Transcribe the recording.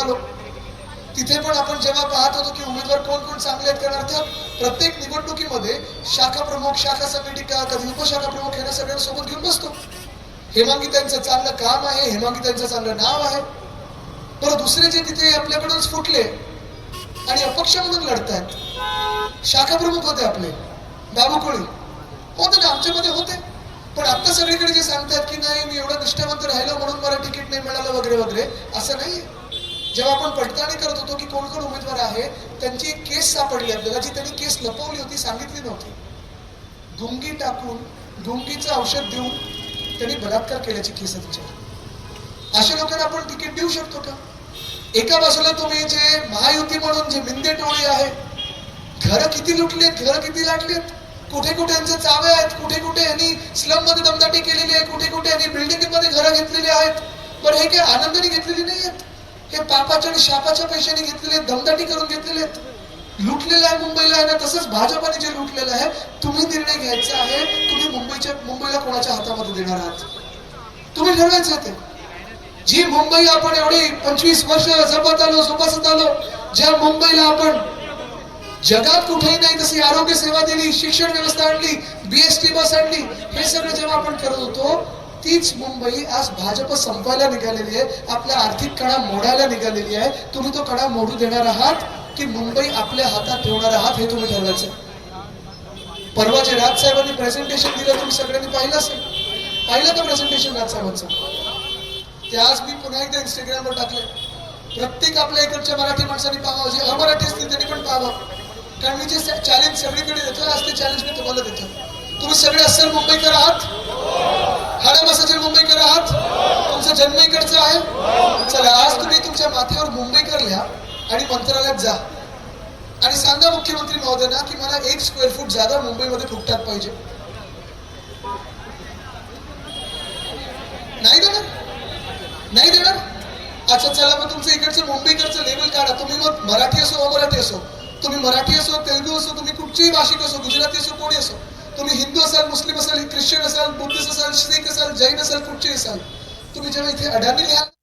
आलो, तिथे पण आपण जेव्हा पाहत होतो की उमेदवार कोण कोण चांगले आहेत, कारण अर्थ प्रत्येक निवडणुकीमध्ये शाखा प्रमुख, शाखा समिती, कधी उपशाखा प्रमुख यांना सगळ्यांसोबत घेऊन बसतो. हेमांगितांचं चांगलं काम आहे, हेमांगितांचं चांगलं नाव आहे, पण दुसरे जे तिथे आपल्याकडून फुटले आणि अपक्ष म्हणून लढतायत, शाखा प्रमुख होते आपले बाबू कोळी होते ना, आमच्यामध्ये होते, पण आता सगळीकडे जे सांगतात की नाही मी एवढा निष्ठावंत राहिलो म्हणून मला तिकीट नाही मिळालं वगैरे वगैरे, असं नाही. जेव्हा आपण पडताळणी करत होतो की कोण कोण उमेदवार आहे, त्यांची एक केस सापडली आपल्याला, जी त्यांनी केस लपवली होती, सांगितली नव्हती. गुंगी टाकून, गुंगीचं औषध देऊन त्यांनी बलात्कार केल्याची केस आहे त्यांच्यावर. अशा लोकांना आपण तिकीट देऊ शकतो का? एका बाजूला तुम्ही जे महायुती म्हणून जे मिंदे टोळी आहे, घर किती लुटलेत, घर किती लागलेत, कुठे कुठे यांचे चावे आहेत, कुठे कुठे यांनी स्लम मध्ये दमदाटी केलेली आहे, कुठे कुठे यांनी बिल्डिंग मध्ये घरं घेतलेली आहेत, पण हे काही आनंदाने घेतलेली नाही आहेत, हे पापाच्या आणि शापाच्या पैशाने घेतलेले, दमदाटी करून घेतलेले, लुटलेलं आहे मुंबईला आहे ना. तसंच भाजपाने जे लुटलेलं आहे, तुम्ही निर्णय घ्यायचा आहे, तुम्ही मुंबईला कोणाच्या हातामध्ये देणार आहात, तुम्ही ठरवायचं ते. जी मुंबई आपण एवढी 25 वर्ष जपत आलो, जोपासत आलो, ज्या मुंबईला आपण जगात कुठेही नाही तशी आरोग्य सेवा दिली, शिक्षण व्यवस्था आणली, BST बस आणली, हे सगळं जेव्हा आपण करत होतो, तीच मुंबई आज भाजप संपवायला निघालेली आहे, आपल्या आर्थिक कणा मोडायला निघालेली आहे. तुम्ही तो कणा मोडू देणार आहात की मुंबई आपल्या हातात ठेवणार आहात, हे तुम्ही ठरवायचं. परवा जे राजसाहेबांनी प्रेझेंटेशन दिलं, तुम्ही सगळ्यांनी पाहिलं असेल, पाहिलं का प्रेझेंटेशन राजसाहेबांचं? ते आज मी पुन्हा एकदा इंस्टाग्रामवर टाकले. प्रत्येक आपल्या इकडच्या मराठी माणसांनी पाहावं, जे अमराठी असतील त्यांनी पण पाहावं, कारण मी जे चॅलेंज सगळीकडे देतो, आज ते चॅलेंज मी तुम्हाला देतो. तुम्ही सगळे अस्सल मुंबईकर आहात, हाडाबसाचे मुंबईकर आहात, तुमचा जन्म इकडचा आहे. चला, आज तुम्ही तुमच्या माथ्यावर मुंबईकर लिहा आणि मंत्रालयात जा आणि सांगा मुख्यमंत्री महोदयांना की मला 1 स्क्वेअर फूट जागा मुंबईमध्ये फुकटात पाहिजे. नाही देणार, नाही देणार. अच्छा चला, मग तुमचं इकडचं मुंबईकडचं लेबल काढा. तुम्ही मग मराठी असो, अमराठी असो, तुम्ही मराठी असो, तेलुगू असो, तुम्ही कुठचीही भाषिक असो, गुजराती असो, कोणी असो, तुम्ही हिंदू असाल, मुस्लिम असाल, ख्रिश्चन असाल, बुद्धिस्ट असाल, शीख असाल, जैन असाल, कुठचे असाल, तुम्ही जेव्हा इथे अडाणी लिहाल